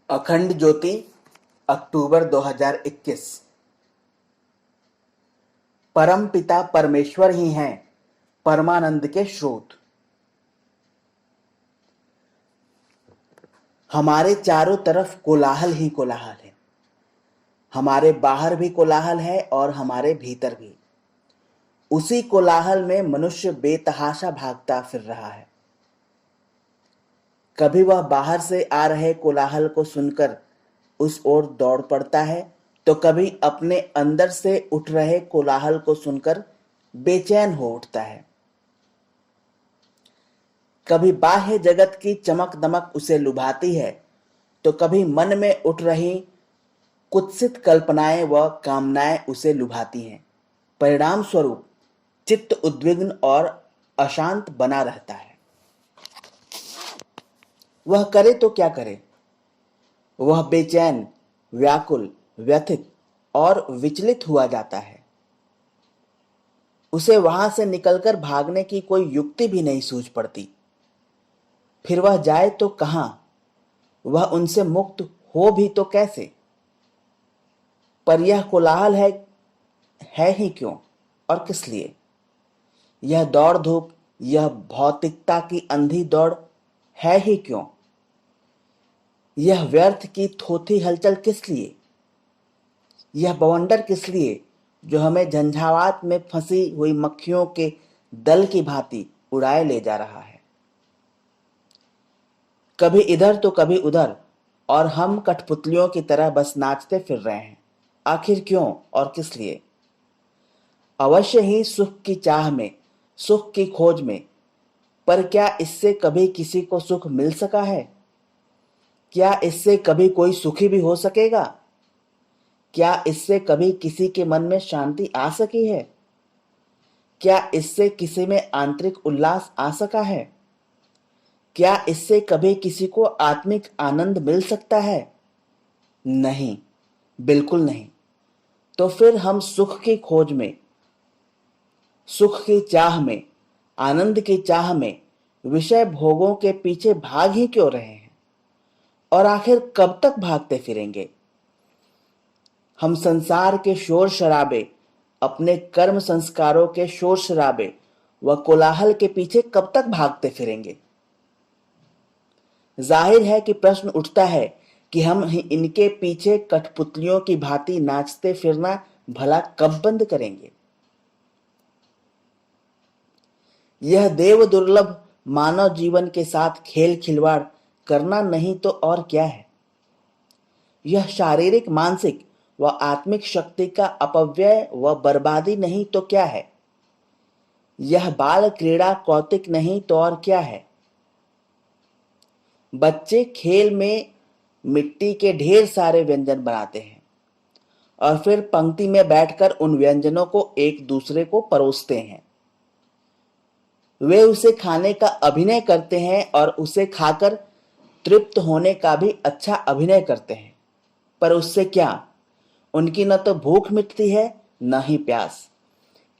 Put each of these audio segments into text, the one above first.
अखंड ज्योति, अक्टूबर 2021। परम पिता परमेश्वर ही हैं परमानंद के स्रोत। हमारे चारों तरफ कोलाहल ही कोलाहल है। हमारे बाहर भी कोलाहल है और हमारे भीतर भी। उसी कोलाहल में मनुष्य बेतहाशा भागता फिर रहा है। कभी वह बाहर से आ रहे कोलाहल को सुनकर उस ओर दौड़ पड़ता है, तो कभी अपने अंदर से उठ रहे कोलाहल को सुनकर बेचैन हो उठता है। कभी बाह्य जगत की चमक दमक उसे लुभाती है, तो कभी मन में उठ रही कुत्सित कल्पनाएं व कामनाएं उसे लुभाती हैं। परिणाम स्वरूप चित्त उद्विग्न और अशांत बना रहता है। वह करे तो क्या करे? वह बेचैन, व्याकुल, व्यथित और विचलित हुआ जाता है। उसे वहां से निकलकर भागने की कोई युक्ति भी नहीं सूझ पड़ती। फिर वह जाए तो कहां? वह उनसे मुक्त हो भी तो कैसे? पर यह कोलाहल है ही क्यों और किस लिए? यह दौड़ धूप, यह भौतिकता की अंधी दौड़ है ही क्यों? यह व्यर्थ की थोथी हलचल किस लिए? यह बवंडर किस लिए जो हमें झंझावात में फंसी हुई मक्खियों के दल की भांति उड़ाए ले जा रहा है? कभी इधर तो कभी उधर, और हम कठपुतलियों की तरह बस नाचते फिर रहे हैं। आखिर क्यों और किस लिए? अवश्य ही सुख की चाह में, सुख की खोज में। पर क्या इससे कभी किसी को सुख मिल सका है? क्या इससे कभी कोई सुखी भी हो सकेगा? क्या इससे कभी किसी के मन में शांति आ सकी है? क्या इससे किसी में आंतरिक उल्लास आ सका है? क्या इससे कभी किसी को आत्मिक आनंद मिल सकता है? नहीं, बिल्कुल नहीं। तो फिर हम सुख की खोज में, सुख की चाह में, आनंद की चाह में विषय भोगों के पीछे भाग ही क्यों रहे हैं? और आखिर कब तक भागते फिरेंगे? हम संसार के शोर शराबे, अपने कर्म संस्कारों के शोर शराबे व कोलाहल के पीछे कब तक भागते फिरेंगे? जाहिर है कि प्रश्न उठता है कि हम इनके पीछे कठपुतलियों की भांति नाचते फिरना भला कब बंद करेंगे? यह देव दुर्लभ मानव जीवन के साथ खेल खिलवाड़ करना नहीं तो और क्या है? यह शारीरिक, मानसिक व आत्मिक शक्ति का अपव्यय व बर्बादी नहीं तो क्या है? यह बाल क्रीड़ा कौतिक नहीं तो और क्या है? बच्चे खेल में मिट्टी के ढेर सारे व्यंजन बनाते हैं और फिर पंक्ति में बैठकर उन व्यंजनों को एक दूसरे को परोसते हैं। वे उसे खाने का अभिनय करते हैं और उसे खाकर तृप्त होने का भी अच्छा अभिनय करते हैं। पर उससे क्या? उनकी न तो भूख मिटती है, न ही प्यास।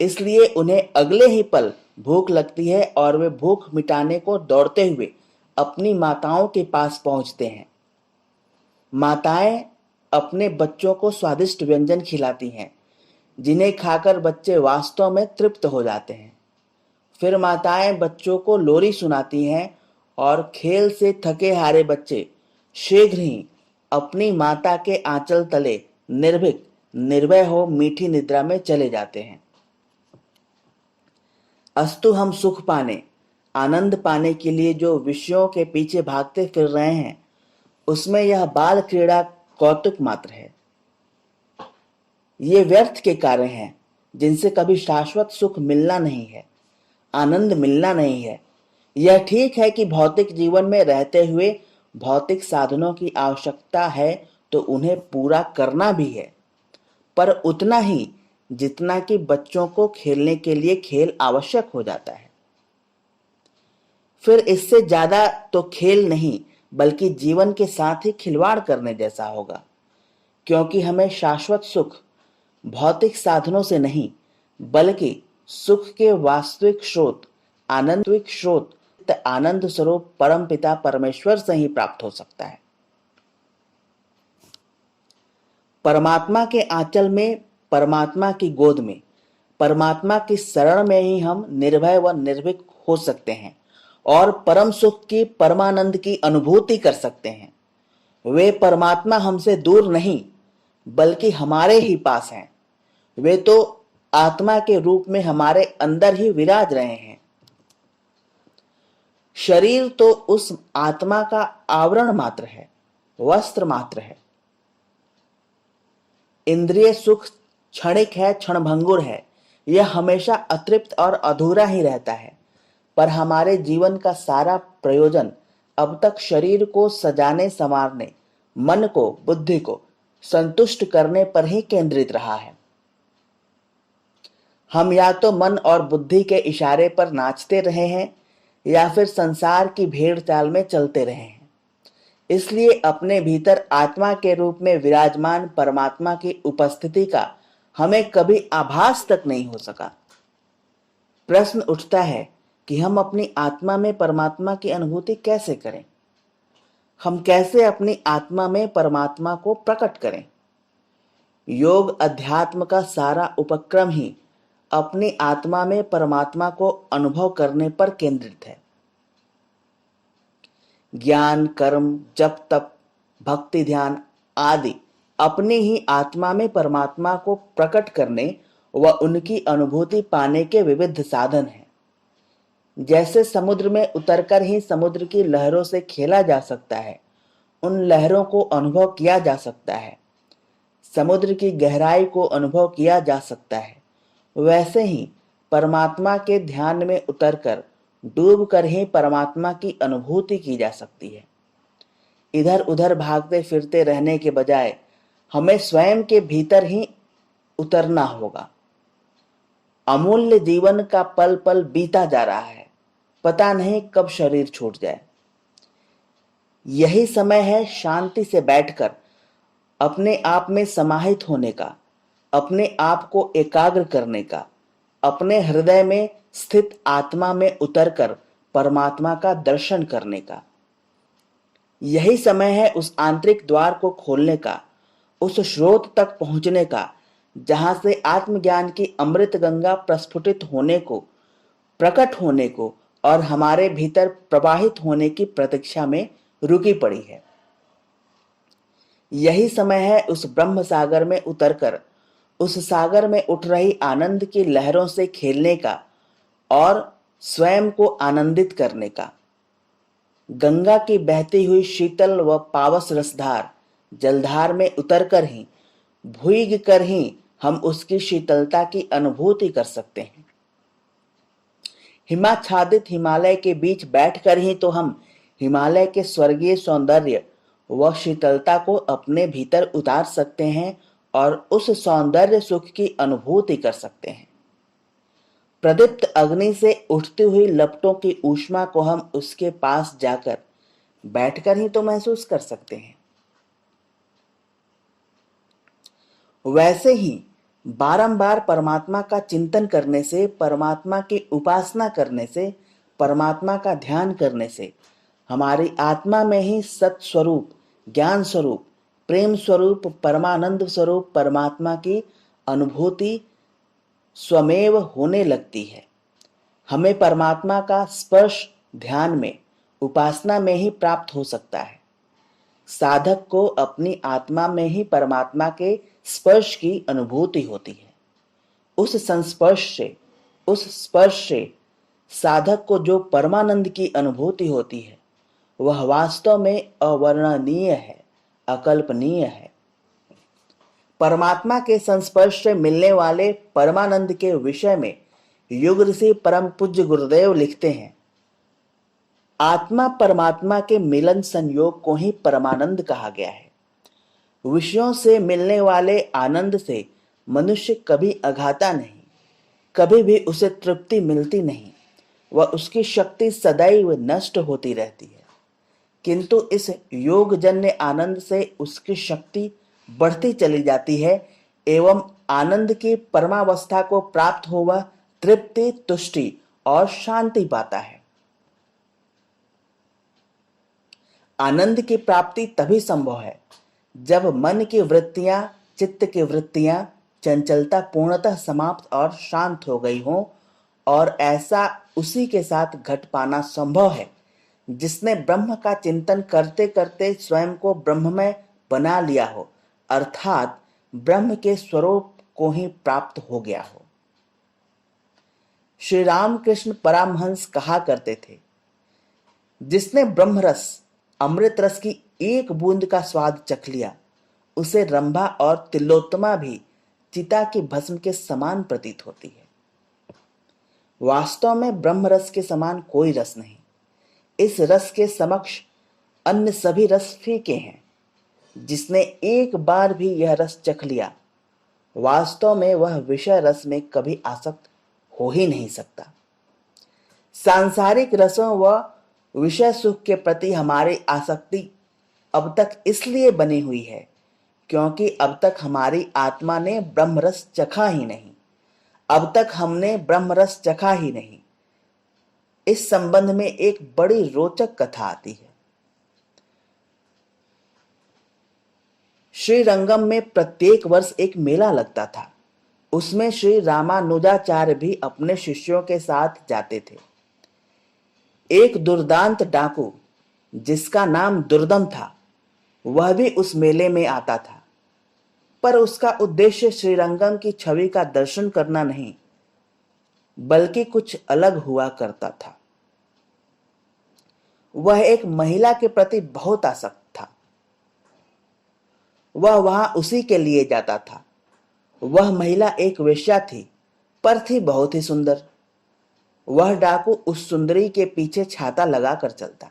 इसलिए उन्हें अगले ही पल भूख लगती है और वे भूख मिटाने को दौड़ते हुए अपनी माताओं के पास पहुंचते हैं। माताएं अपने बच्चों को स्वादिष्ट व्यंजन खिलाती हैं, जिन्हें खाकर बच्चे वास्तव में तृप्त हो जाते हैं। फिर माताएं बच्चों को लोरी सुनाती हैं और खेल से थके हारे बच्चे शीघ्र ही अपनी माता के आंचल तले निर्भीक, निर्भय हो मीठी निद्रा में चले जाते हैं। अस्तु हम सुख पाने, आनंद पाने के लिए जो विषयों के पीछे भागते फिर रहे हैं, उसमें यह बाल क्रीड़ा कौतुक मात्र है। ये व्यर्थ के कार्य हैं जिनसे कभी शाश्वत सुख मिलना नहीं है, आनंद मिलना नहीं है। यह ठीक है कि भौतिक जीवन में रहते हुए भौतिक साधनों की आवश्यकता है तो उन्हें पूरा करना भी है, पर उतना ही जितना कि बच्चों को खेलने के लिए खेल आवश्यक हो जाता है। फिर इससे ज्यादा तो खेल नहीं बल्कि जीवन के साथ ही खिलवाड़ करने जैसा होगा, क्योंकि हमें शाश्वत सुख भौतिक साधनों से नहीं बल्कि सुख के वास्तविक स्रोत, आनंद स्वरूप परम पिता परमेश्वर से ही प्राप्त हो सकता है। परमात्मा के आंचल में, परमात्मा की गोद में, परमात्मा की शरण में ही हम निर्भय व निर्भीक हो सकते हैं और परम सुख की, परमानंद की अनुभूति कर सकते हैं। वे परमात्मा हमसे दूर नहीं बल्कि हमारे ही पास हैं। वे तो आत्मा के रूप में हमारे अंदर ही विराज रहे हैं। शरीर तो उस आत्मा का आवरण मात्र है, वस्त्र मात्र है। इंद्रिय सुख क्षणिक है, क्षणभंगुर है। यह हमेशा अतृप्त और अधूरा ही रहता है। पर हमारे जीवन का सारा प्रयोजन अब तक शरीर को सजाने संवारने, मन को, बुद्धि को संतुष्ट करने पर ही केंद्रित रहा है। हम या तो मन और बुद्धि के इशारे पर नाचते रहे हैं या फिर संसार की भेड़ चाल में चलते रहे हैं। इसलिए अपने भीतर आत्मा के रूप में विराजमान परमात्मा की उपस्थिति का हमें कभी आभास तक नहीं हो सका। प्रश्न उठता है कि हम अपनी आत्मा में परमात्मा की अनुभूति कैसे करें? हम कैसे अपनी आत्मा में परमात्मा को प्रकट करें? योग अध्यात्म का सारा उपक्रम ही अपनी आत्मा में परमात्मा को अनुभव करने पर केंद्रित है। ज्ञान, कर्म, जप, तप, भक्ति, ध्यान आदि अपनी ही आत्मा में परमात्मा को प्रकट करने व उनकी अनुभूति पाने के विविध साधन हैं। जैसे समुद्र में उतरकर ही समुद्र की लहरों से खेला जा सकता है, उन लहरों को अनुभव किया जा सकता है, समुद्र की गहराई को अनुभव किया जा सकता है, वैसे ही परमात्मा के ध्यान में उतरकर डूब कर ही परमात्मा की अनुभूति की जा सकती है। इधर उधर भागते फिरते रहने के बजाय हमें स्वयं के भीतर ही उतरना होगा। अमूल्य जीवन का पल पल बीता जा रहा है, पता नहीं कब शरीर छूट जाए। यही समय है शांति से बैठकर अपने आप में समाहित होने का, अपने आप को एकाग्र करने का, अपने हृदय में स्थित आत्मा में उतरकर परमात्मा का दर्शन करने का। यही समय है उस आंतरिक द्वार को खोलने का, उस स्रोत तक पहुंचने का जहां से आत्मज्ञान की अमृत गंगा प्रस्फुटित होने को, प्रकट होने को और हमारे भीतर प्रवाहित होने की प्रतीक्षा में रुकी पड़ी है। यही समय है उस ब्रह्म सागर में उतरकर उस सागर में उठ रही आनंद की लहरों से खेलने का और स्वयं को आनंदित करने का। गंगा की बहती हुई शीतल व पावस रसधार जलधार में उतरकर ही, भूग कर ही हम उसकी शीतलता की अनुभूति कर सकते हैं। हिमाच्छादित हिमालय के बीच बैठकर ही तो हम हिमालय के स्वर्गीय सौंदर्य व शीतलता को अपने भीतर उतार सकते हैं और उस सौंदर्य सुख की अनुभूति कर सकते हैं। प्रदीप्त अग्नि से उठती हुई लपटों की ऊष्मा को हम उसके पास जाकर बैठकर ही तो महसूस कर सकते हैं। वैसे ही बारंबार परमात्मा का चिंतन करने से, परमात्मा की उपासना करने से, परमात्मा का ध्यान करने से हमारी आत्मा में ही सत स्वरूप, ज्ञान स्वरूप, प्रेम स्वरूप, परमानंद स्वरूप परमात्मा की अनुभूति स्वमेव होने लगती है। हमें परमात्मा का स्पर्श ध्यान में, उपासना में ही प्राप्त हो सकता है। साधक को अपनी आत्मा में ही परमात्मा के स्पर्श की अनुभूति होती है। उस संस्पर्श से, उस स्पर्श से साधक को जो परमानंद की अनुभूति होती है वह वास्तव में अवर्णनीय है, अकल्पनीय है। परमात्मा के संस्पर्श से मिलने वाले परमानंद के विषय में युग ऋषि परम पूज्य गुरुदेव लिखते हैं, आत्मा परमात्मा के मिलन संयोग को ही परमानंद कहा गया है। विषयों से मिलने वाले आनंद से मनुष्य कभी अघाता नहीं, कभी भी उसे तृप्ति मिलती नहीं, वह उसकी शक्ति सदैव नष्ट होती रहती है। किंतु इस योगजन्य आनंद से उसकी शक्ति बढ़ती चली जाती है एवं आनंद की परमावस्था को प्राप्त हो वह तृप्ति, तुष्टि और शांति पाता है। आनंद की प्राप्ति तभी संभव है जब मन की वृत्तियां चित्त की वृत्तियां, चंचलता पूर्णतः समाप्त और शांत हो गई हों, और ऐसा उसी के साथ घट पाना संभव है जिसने ब्रह्म का चिंतन करते करते स्वयं को ब्रह्ममय बना लिया हो, अर्थात ब्रह्म के स्वरूप को ही प्राप्त हो गया हो। श्री रामकृष्ण परमहंस कहा करते थे, जिसने ब्रह्मरस अमृत रस की एक बूंद का स्वाद चख लिया, उसे रंभा और तिलोत्तमा भी चिता की भस्म के समान प्रतीत होती है। वास्तव में ब्रह्म रस के समान कोई रस नहीं। इस रस के समक्ष अन्य सभी रस फीके हैं। जिसने एक बार भी यह रस चख लिया, वास्तव में वह विषय रस में कभी आसक्त हो ही नहीं सकता। सांसारिक रसों व विषय सुख के प्रति हमारी आसक्ति अब तक इसलिए बनी हुई है क्योंकि अब तक हमारी आत्मा ने ब्रह्मरस चखा ही नहीं। अब तक हमने ब्रह्मरस चखा ही नहीं। इस संबंध में एक बड़ी रोचक कथा आती है। श्रीरंगम में प्रत्येक वर्ष एक मेला लगता था। उसमें श्री रामानुजाचार्य भी अपने शिष्यों के साथ जाते थे। एक दुर्दांत डाकू, जिसका नाम दुर्दम था, वह भी उस मेले में आता था, पर उसका उद्देश्य श्रीरंगम की छवि का दर्शन करना नहीं, बल्कि कुछ अलग हुआ करता था। वह एक महिला के प्रति बहुत आसक्त था। वह वहां उसी के लिए जाता था। वह महिला एक वेश्या थी, पर थी बहुत ही सुंदर। वह डाकू उस सुंदरी के पीछे छाता लगाकर चलता।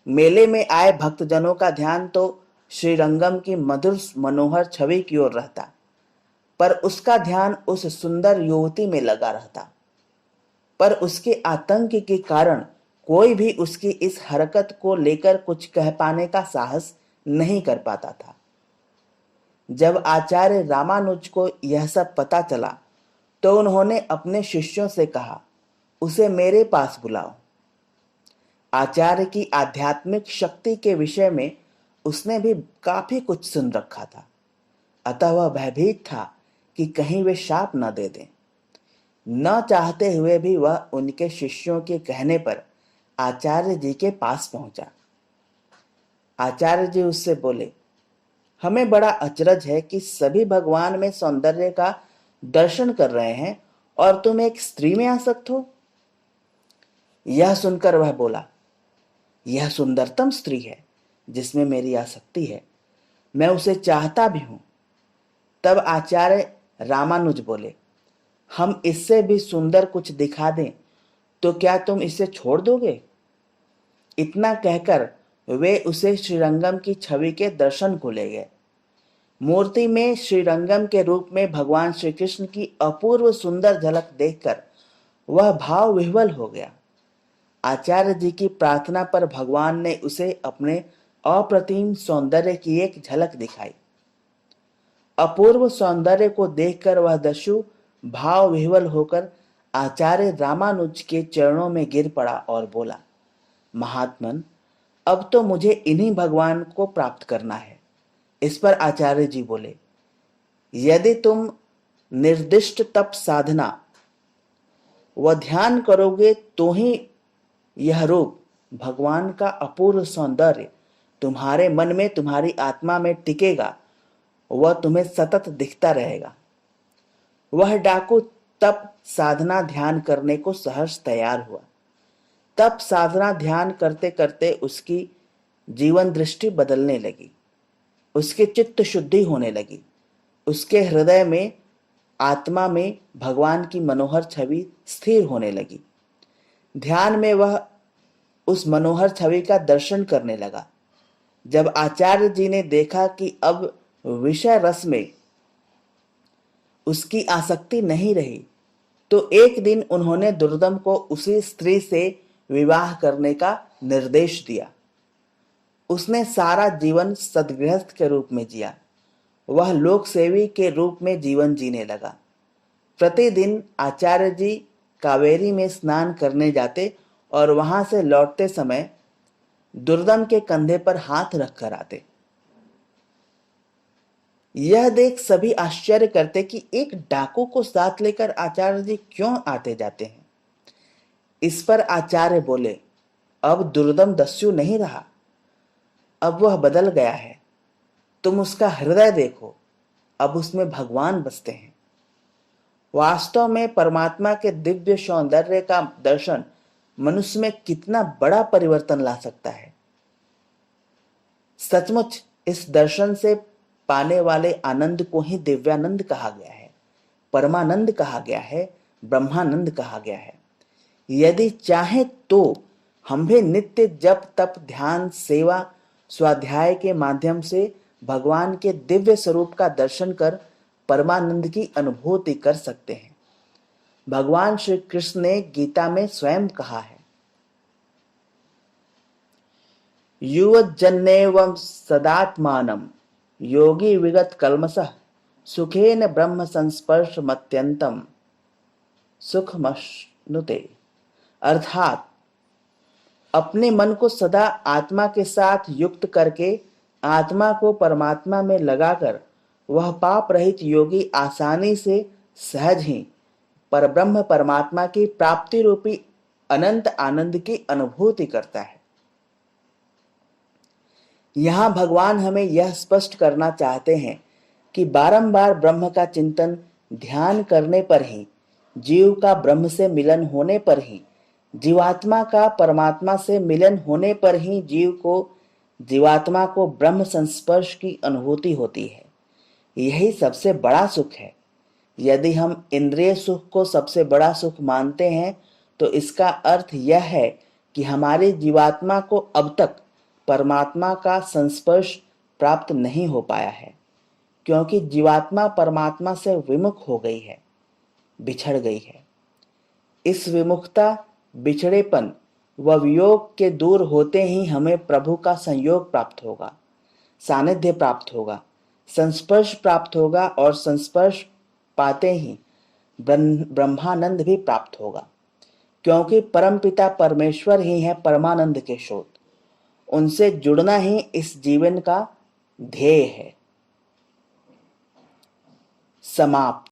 मेले में आए भक्तजनों का ध्यान तो श्रीरंगम की मधुर मनोहर छवि की ओर रहता, पर उसका ध्यान उस सुंदर युवती में लगा रहता। पर उसके आतंक के कारण कोई भी उसकी इस हरकत को लेकर कुछ कह पाने का साहस नहीं कर पाता था। जब आचार्य रामानुज को यह सब पता चला तो उन्होंने अपने शिष्यों से कहा, उसे मेरे पास बुलाओ। आचार्य की आध्यात्मिक शक्ति के विषय में उसने भी काफी कुछ सुन रखा था, अतः वह भयभीत था कि कहीं वे शाप न दे दें। न चाहते हुए भी वह उनके शिष्यों के कहने पर आचार्य जी के पास पहुंचा। आचार्य जी उससे बोले, हमें बड़ा अचरज है कि सभी भगवान में सौंदर्य का दर्शन कर रहे हैं और तुम एक स्त्री में आसक्त हो। यह सुनकर वह बोला, यह सुंदरतम स्त्री है जिसमें मेरी आसक्ति है, मैं उसे चाहता भी हूं। तब आचार्य रामानुज बोले, हम इससे भी सुंदर कुछ दिखा दें तो क्या तुम इसे छोड़ दोगे? इतना कहकर वे उसे श्रीरंगम की छवि के दर्शन को ले गए। मूर्ति में श्रीरंगम के रूप में भगवान श्री कृष्ण की अपूर्व सुंदर झलक देखकर वह भाव विह्वल हो गया। आचार्य जी की प्रार्थना पर भगवान ने उसे अपने अप्रतिम सौंदर्य की एक झलक दिखाई। अपूर्व सौंदर्य को देखकर वह दस्यु भाव विह्वल होकर आचार्य रामानुज के चरणों में गिर पड़ा और बोला, महात्मन, अब तो मुझे इन्हीं भगवान को प्राप्त करना है। इस पर आचार्य जी बोले, यदि तुम निर्दिष्ट तप साधना व ध्यान करोगे तो ही यह रूप भगवान का अपूर्व सौंदर्य तुम्हारे मन में, तुम्हारी आत्मा में टिकेगा, वह तुम्हें सतत दिखता रहेगा। वह डाकू तप साधना ध्यान करने को सहर्ष तैयार हुआ। तप साधना ध्यान करते करते उसकी जीवन दृष्टि बदलने लगी, उसके चित्त शुद्धि होने लगी, उसके हृदय में, आत्मा में भगवान की मनोहर छवि स्थिर होने लगी। ध्यान में वह उस मनोहर छवि का दर्शन करने लगा। जब आचार्य जी ने देखा कि अब विषय रस में उसकी आसक्ति नहीं रही, तो एक दिन उन्होंने दुर्दम को उसी स्त्री से विवाह करने का निर्देश दिया। उसने सारा जीवन सद्गृहस्थ के रूप में जिया। वह लोक सेवी के रूप में जीवन जीने लगा। प्रतिदिन आचार्य जी कावेरी में स्नान करने जाते और वहां से लौटते समय दुर्दम के कंधे पर हाथ रखकर आते। यह देख सभी आश्चर्य करते कि एक डाकू को साथ लेकर आचार्य जी क्यों आते जाते हैं। इस पर आचार्य बोले, अब दुर्दम दस्यु नहीं रहा, अब वह बदल गया है। तुम उसका हृदय देखो, अब उसमें भगवान बसते हैं। वास्तव में परमात्मा के दिव्य सौंदर्य का दर्शन मनुष्य में कितना बड़ा परिवर्तन ला सकता है। सचमुच इस दर्शन से पाने वाले आनंद को ही दिव्यानंद कहा गया है, परमानंद कहा गया है, ब्रह्मानंद कहा गया है। यदि चाहे तो हम भी नित्य जप तप ध्यान सेवा स्वाध्याय के माध्यम से भगवान के दिव्य स्वरूप का दर्शन कर परमानंद की अनुभूति कर सकते हैं। भगवान श्री कृष्ण ने गीता में स्वयं कहा है, युवजन्नेवं सदात्मानं योगी विगत कल्मषः सुखेन ब्रह्म संस्पर्शमत्यंतम सुखमश्नुते। अर्थात अपने मन को सदा आत्मा के साथ युक्त करके आत्मा को परमात्मा में लगाकर वह पाप रहित योगी आसानी से सहज ही परब्रह्म परमात्मा की प्राप्ति रूपी अनंत आनंद की अनुभूति करता है। यहाँ भगवान हमें यह स्पष्ट करना चाहते हैं कि बारंबार ब्रह्म का चिंतन ध्यान करने पर ही, जीव का ब्रह्म से मिलन होने पर ही, जीवात्मा का परमात्मा से मिलन होने पर ही जीवात्मा को ब्रह्म संस्पर्श की अनुभूति होती है। यही सबसे बड़ा सुख है। यदि हम इंद्रिय सुख को सबसे बड़ा सुख मानते हैं तो इसका अर्थ यह है कि हमारी जीवात्मा को अब तक परमात्मा का संस्पर्श प्राप्त नहीं हो पाया है, क्योंकि जीवात्मा परमात्मा से विमुख हो गई है, बिछड़ गई है। इस विमुखता, बिछड़ेपन व वियोग के दूर होते ही हमें प्रभु का संयोग प्राप्त होगा, सानिध्य प्राप्त होगा, संस्पर्श प्राप्त होगा और संस्पर्श पाते ही ब्रह्मानंद भी प्राप्त होगा, क्योंकि परमपिता परमेश्वर ही है परमानंद के स्रोत। उनसे जुड़ना ही इस जीवन का ध्येय है। समाप्त।